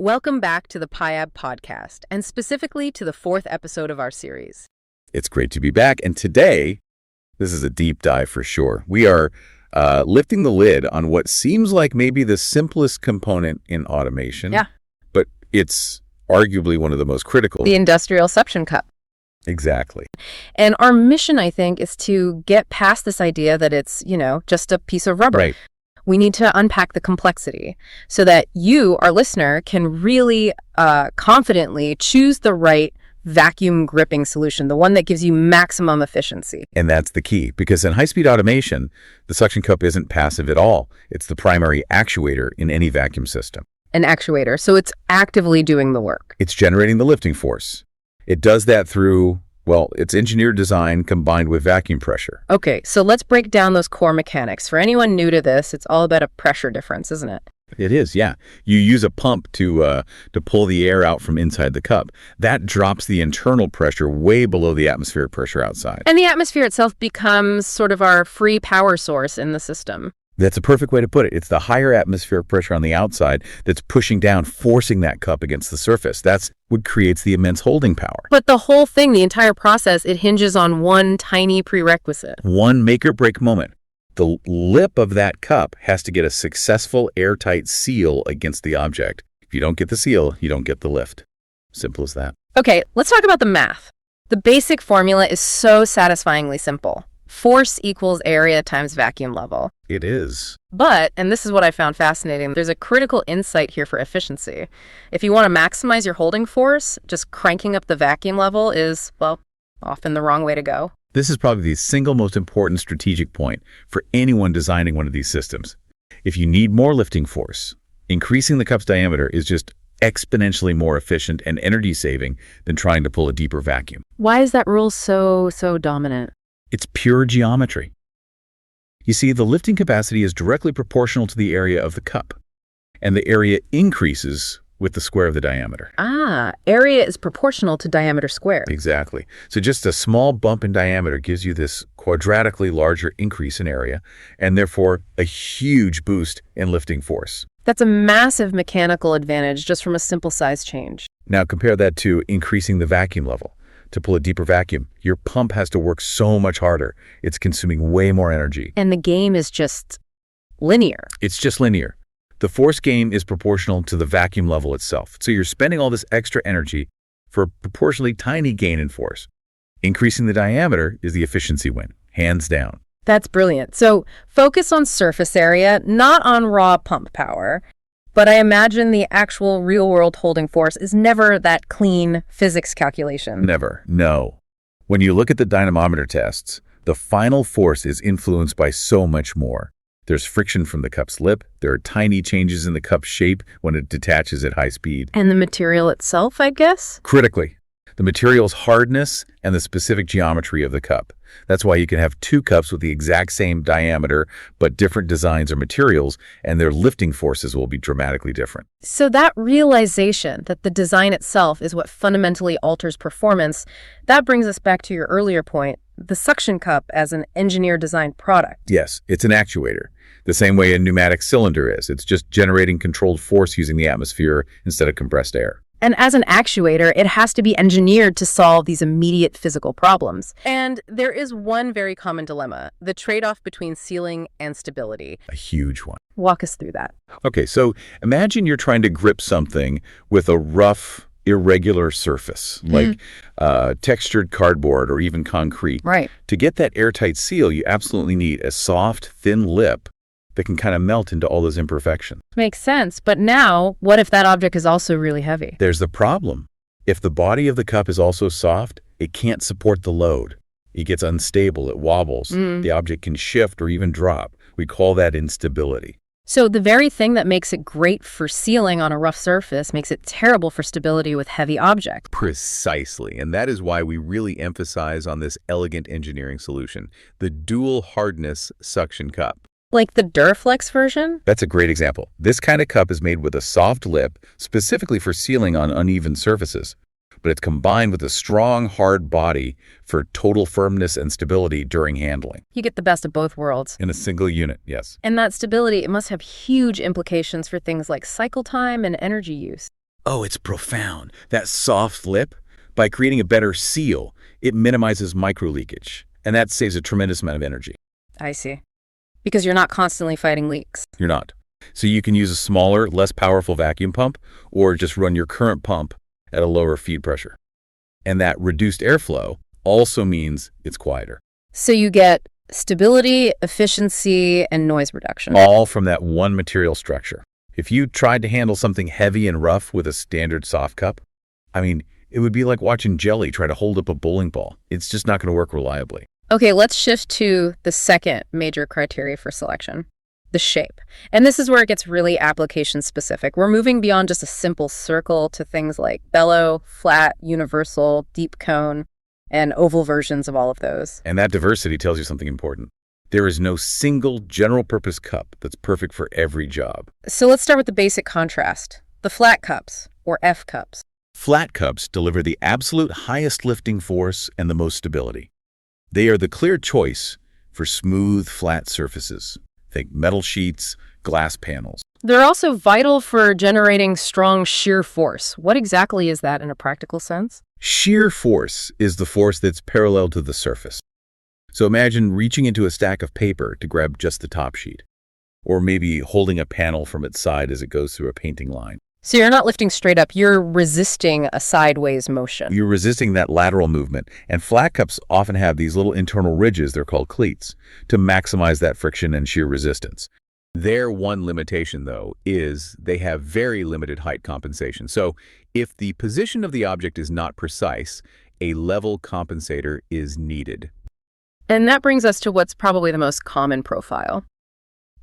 Welcome back to the PIAB podcast, and specifically to the fourth episode of our series. It's great to be back, and today, this is a deep dive for sure. We are lifting the lid on what seems like maybe the simplest component in automation. Yeah. But it's arguably one of the most critical. The industrial suction cup. Exactly. And our mission, I think, is to get past this idea that it's, just a piece of rubber. Right. We need to unpack the complexity so that you, our listener, can really confidently choose the right vacuum gripping solution, the one that gives you maximum efficiency. And that's the key, because in high-speed automation, the suction cup isn't passive at all. It's the primary actuator in any vacuum system. An actuator, so it's actively doing the work. It's generating the lifting force. It does that through, it's engineered design combined with vacuum pressure. Okay, so let's break down those core mechanics. For anyone new to this, it's all about a pressure difference, isn't it? It is, yeah. You use a pump to pull the air out from inside the cup. That drops the internal pressure way below the atmospheric pressure outside. And the atmosphere itself becomes sort of our free power source in the system. That's a perfect way to put it. It's the higher atmospheric pressure on the outside that's pushing down, forcing that cup against the surface. That's what creates the immense holding power. But the whole thing, the entire process, it hinges on one tiny prerequisite. One make or break moment. The lip of that cup has to get a successful airtight seal against the object. If you don't get the seal, you don't get the lift. Simple as that. Okay, let's talk about the math. The basic formula is so satisfyingly simple. Force equals area times vacuum level. It is. But, and this is what I found fascinating, there's a critical insight here for efficiency. If you want to maximize your holding force, just cranking up the vacuum level is, often the wrong way to go. This is probably the single most important strategic point for anyone designing one of these systems. If you need more lifting force, increasing the cup's diameter is just exponentially more efficient and energy saving than trying to pull a deeper vacuum. Why is that rule so dominant? It's pure geometry. You see, the lifting capacity is directly proportional to the area of the cup, and the area increases with the square of the diameter. Area is proportional to diameter squared. Exactly. So just a small bump in diameter gives you this quadratically larger increase in area, and therefore a huge boost in lifting force. That's a massive mechanical advantage just from a simple size change. Now compare that to increasing the vacuum level. To pull a deeper vacuum, your pump has to work so much harder. It's consuming way more energy. And the game is just linear. It's just linear. The force gain is proportional to the vacuum level itself. So you're spending all this extra energy for a proportionally tiny gain in force. Increasing the diameter is the efficiency win, hands down. That's brilliant. So focus on surface area, not on raw pump power. But I imagine the actual real-world holding force is never that clean physics calculation. Never, no. When you look at the dynamometer tests, the final force is influenced by so much more. There's friction from the cup's lip. There are tiny changes in the cup's shape when it detaches at high speed. And the material itself, I guess? Critically, the material's hardness and the specific geometry of the cup. That's why you can have two cups with the exact same diameter, but different designs or materials, and their lifting forces will be dramatically different. So that realization that the design itself is what fundamentally alters performance, that brings us back to your earlier point, the suction cup as an engineer-designed product. Yes, it's an actuator, the same way a pneumatic cylinder is. It's just generating controlled force using the atmosphere instead of compressed air. And as an actuator, it has to be engineered to solve these immediate physical problems. And there is one very common dilemma, the trade-off between sealing and stability. A huge one. Walk us through that. Okay, so imagine you're trying to grip something with a rough, irregular surface, like textured cardboard or even concrete. Right. To get that airtight seal, you absolutely need a soft, thin lip that can kind of melt into all those imperfections. Makes sense. But now, what if that object is also really heavy? There's the problem. If the body of the cup is also soft, it can't support the load. It gets unstable, it wobbles. The object can shift or even drop. We call that instability. So the very thing that makes it great for sealing on a rough surface makes it terrible for stability with heavy objects. Precisely, and that is why we really emphasize on this elegant engineering solution, the dual hardness suction cup. Like the Duraflex version? That's a great example. This kind of cup is made with a soft lip, specifically for sealing on uneven surfaces. But it's combined with a strong, hard body for total firmness and stability during handling. You get the best of both worlds. In a single unit, yes. And that stability, it must have huge implications for things like cycle time and energy use. Oh, it's profound. That soft lip, by creating a better seal, it minimizes micro-leakage, and that saves a tremendous amount of energy. I see. Because you're not constantly fighting leaks. You're not. So you can use a smaller, less powerful vacuum pump, or just run your current pump at a lower feed pressure. And that reduced airflow also means it's quieter. So you get stability, efficiency, and noise reduction. All from that one material structure. If you tried to handle something heavy and rough with a standard soft cup, it would be like watching jelly try to hold up a bowling ball. It's just not going to work reliably. Okay, let's shift to the second major criteria for selection, the shape. And this is where it gets really application specific. We're moving beyond just a simple circle to things like bellow, flat, universal, deep cone, and oval versions of all of those. And that diversity tells you something important. There is no single general-purpose cup that's perfect for every job. So let's start with the basic contrast, the flat cups, or F cups. Flat cups deliver the absolute highest lifting force and the most stability. They are the clear choice for smooth, flat surfaces. Think metal sheets, glass panels. They're also vital for generating strong shear force. What exactly is that in a practical sense? Shear force is the force that's parallel to the surface. So imagine reaching into a stack of paper to grab just the top sheet, or maybe holding a panel from its side as it goes through a painting line. So you're not lifting straight up, you're resisting a sideways motion. You're resisting that lateral movement, and flat cups often have these little internal ridges, they're called cleats, to maximize that friction and shear resistance. Their one limitation, though, is they have very limited height compensation. So if the position of the object is not precise, a level compensator is needed. And that brings us to what's probably the most common profile,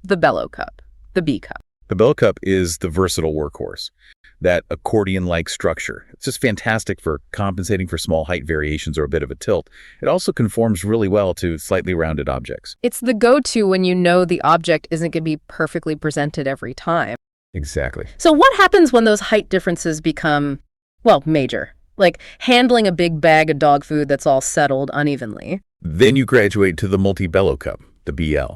the bellow cup, the B cup. The bellow cup is the versatile workhorse, that accordion-like structure. It's just fantastic for compensating for small height variations or a bit of a tilt. It also conforms really well to slightly rounded objects. It's the go-to when you know the object isn't going to be perfectly presented every time. Exactly. So what happens when those height differences become, well, major? Like handling a big bag of dog food that's all settled unevenly. Then you graduate to the multi-bellow cup, the BL.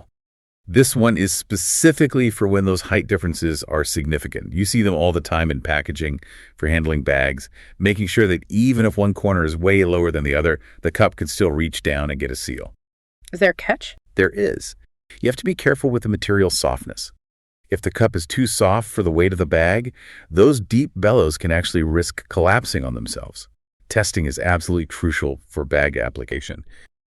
This one is specifically for when those height differences are significant. You see them all the time in packaging for handling bags, making sure that even if one corner is way lower than the other, the cup can still reach down and get a seal. Is there a catch? There is. You have to be careful with the material softness. If the cup is too soft for the weight of the bag, those deep bellows can actually risk collapsing on themselves. Testing is absolutely crucial for bag application.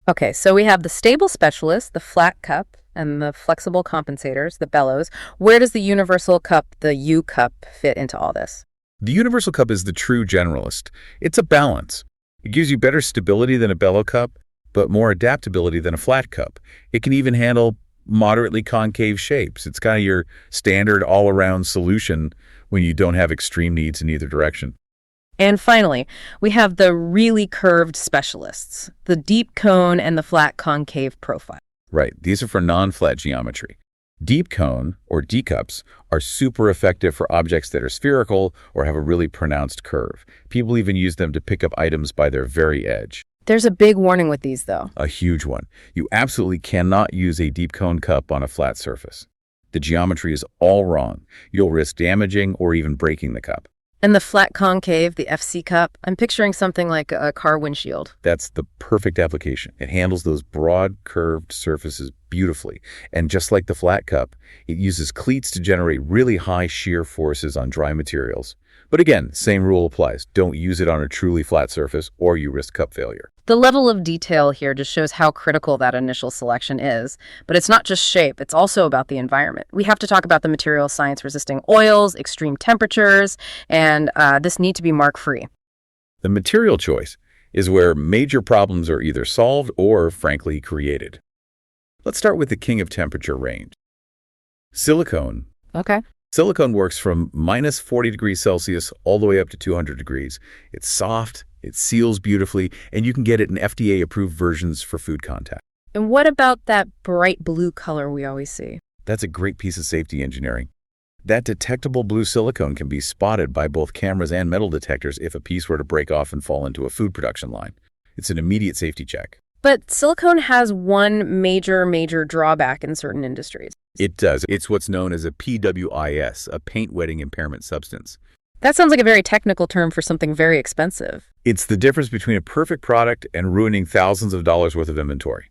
Okay, so we have the stable specialist, the flat cup, and the flexible compensators, the bellows. Where does the universal cup, the U cup, fit into all this? The universal cup is the true generalist. It's a balance. It gives you better stability than a bellow cup, but more adaptability than a flat cup. It can even handle moderately concave shapes. It's kind of your standard all-around solution when you don't have extreme needs in either direction. And finally, we have the really curved specialists, the deep cone and the flat concave profile. Right. These are for non-flat geometry. Deep cone, or D cups, are super effective for objects that are spherical or have a really pronounced curve. People even use them to pick up items by their very edge. There's a big warning with these, though. A huge one. You absolutely cannot use a deep cone cup on a flat surface. The geometry is all wrong. You'll risk damaging or even breaking the cup. And the flat concave, the FC cup, I'm picturing something like a car windshield. That's the perfect application. It handles those broad, curved surfaces beautifully. And just like the flat cup, it uses cleats to generate really high shear forces on dry materials. But again, same rule applies. Don't use it on a truly flat surface or you risk cup failure. The level of detail here just shows how critical that initial selection is. But it's not just shape, it's also about the environment. We have to talk about the material science resisting oils, extreme temperatures, and this need to be mark-free. The material choice is where major problems are either solved or, frankly, created. Let's start with the king of temperature range. Silicone. Okay. Silicone works from minus 40 degrees Celsius all the way up to 200 degrees. It's soft, it seals beautifully, and you can get it in FDA-approved versions for food contact. And what about that bright blue color we always see? That's a great piece of safety engineering. That detectable blue silicone can be spotted by both cameras and metal detectors if a piece were to break off and fall into a food production line. It's an immediate safety check. But silicone has one major drawback in certain industries. It does. It's what's known as a PWIS, a paint wetting impairment substance. That sounds like a very technical term for something very expensive. It's the difference between a perfect product and ruining thousands of dollars worth of inventory.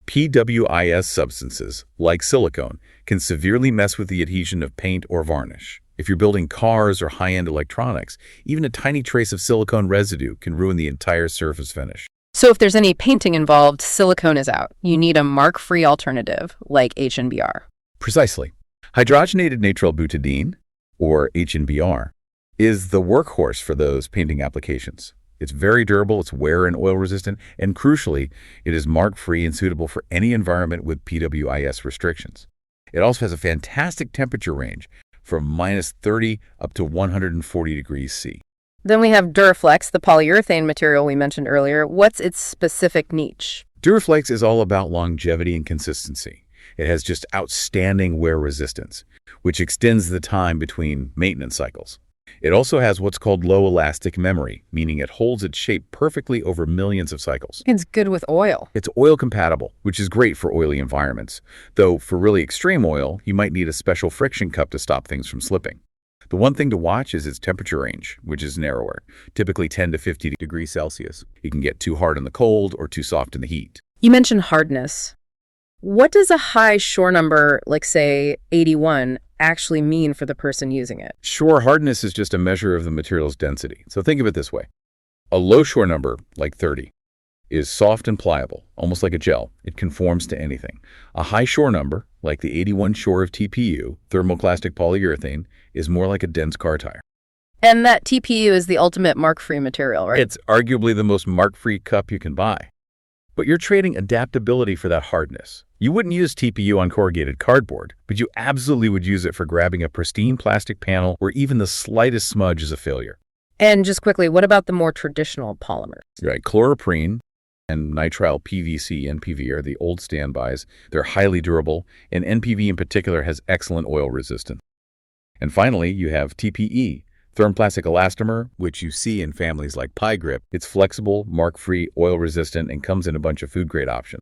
PWIS substances, like silicone, can severely mess with the adhesion of paint or varnish. If you're building cars or high-end electronics, even a tiny trace of silicone residue can ruin the entire surface finish. So if there's any painting involved, silicone is out. You need a mark-free alternative, like HNBR. Precisely. Hydrogenated nitrile butadiene, or HNBR, is the workhorse for those painting applications. It's very durable, it's wear and oil resistant, and crucially, it is mark-free and suitable for any environment with PWIS restrictions. It also has a fantastic temperature range from -30 up to 140 degrees C. Then we have Duraflex, the polyurethane material we mentioned earlier. What's its specific niche? Duraflex is all about longevity and consistency. It has just outstanding wear resistance, which extends the time between maintenance cycles. It also has what's called low elastic memory, meaning it holds its shape perfectly over millions of cycles. It's good with oil. It's oil compatible, which is great for oily environments, though for really extreme oil, you might need a special friction cup to stop things from slipping. The one thing to watch is its temperature range, which is narrower, typically 10 to 50 degrees Celsius. It can get too hard in the cold or too soft in the heat. You mentioned hardness. What does a high shore number, like say 81, actually mean for the person using it? Shore hardness is just a measure of the material's density. So think of it this way. A low shore number, like 30, is soft and pliable, almost like a gel. It conforms to anything. A high shore number, like the 81 shore of TPU, thermoplastic polyurethane, is more like a dense car tire. And that TPU is the ultimate mark-free material, right? It's arguably the most mark-free cup you can buy. But you're trading adaptability for that hardness. You wouldn't use TPU on corrugated cardboard, but you absolutely would use it for grabbing a pristine plastic panel where even the slightest smudge is a failure. And just quickly, what about the more traditional polymers? Right, chloroprene and nitrile PVC, NPV, are the old standbys. They're highly durable, and NPV in particular has excellent oil resistance. And finally, you have TPE, thermoplastic elastomer, which you see in families like Pie Grip. It's flexible, mark-free, oil-resistant, and comes in a bunch of food-grade options.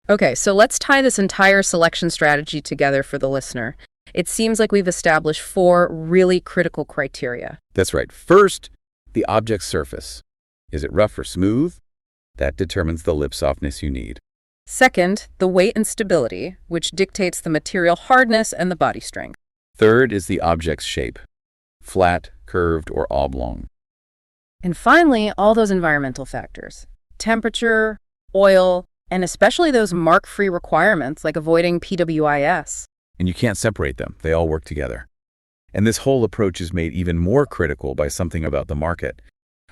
Okay, so let's tie this entire selection strategy together for the listener. It seems like we've established 4 really critical criteria. That's right. First, the object's surface. Is it rough or smooth? That determines the lip softness you need. Second, the weight and stability, which dictates the material hardness and the body strength. Third is the object's shape. Flat, curved, or oblong. And finally, all those environmental factors. Temperature, oil, and especially those mark-free requirements like avoiding PWIS. And you can't separate them. They all work together. And this whole approach is made even more critical by something about the market.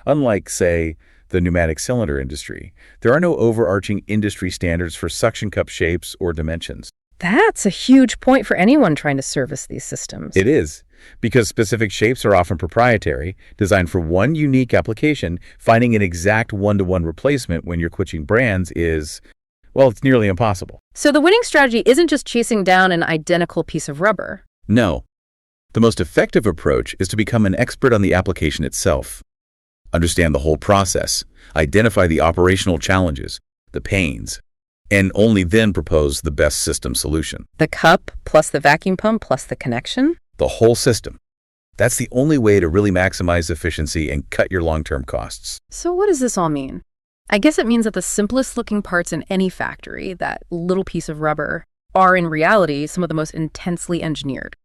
Unlike, say, the pneumatic cylinder industry, there are no overarching industry standards for suction cup shapes or dimensions. That's a huge point for anyone trying to service these systems. It is, because specific shapes are often proprietary, designed for one unique application. Finding an exact one-to-one replacement when you're switching brands is, well, it's nearly impossible. So the winning strategy isn't just chasing down an identical piece of rubber. No. The most effective approach is to become an expert on the application itself. Understand the whole process, identify the operational challenges, the pains, and only then propose the best system solution. The cup plus the vacuum pump plus the connection? The whole system. That's the only way to really maximize efficiency and cut your long-term costs. So what does this all mean? I guess it means that the simplest looking parts in any factory, that little piece of rubber, are in reality some of the most intensely engineered.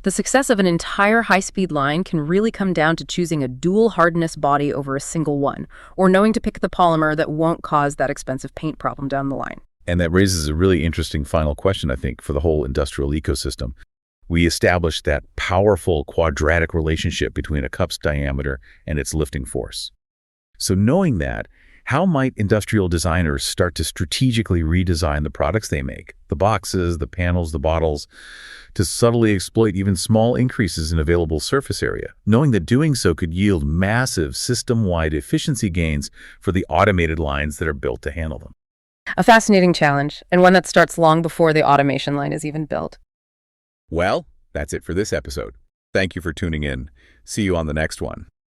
The success of an entire high-speed line can really come down to choosing a dual hardness body over a single one, or knowing to pick the polymer that won't cause that expensive paint problem down the line. And that raises a really interesting final question, I think, for the whole industrial ecosystem. We established that powerful quadratic relationship between a cup's diameter and its lifting force. So knowing that, how might industrial designers start to strategically redesign the products they make, the boxes, the panels, the bottles, to subtly exploit even small increases in available surface area, knowing that doing so could yield massive system-wide efficiency gains for the automated lines that are built to handle them? A fascinating challenge, and one that starts long before the automation line is even built. Well, that's it for this episode. Thank you for tuning in. See you on the next one.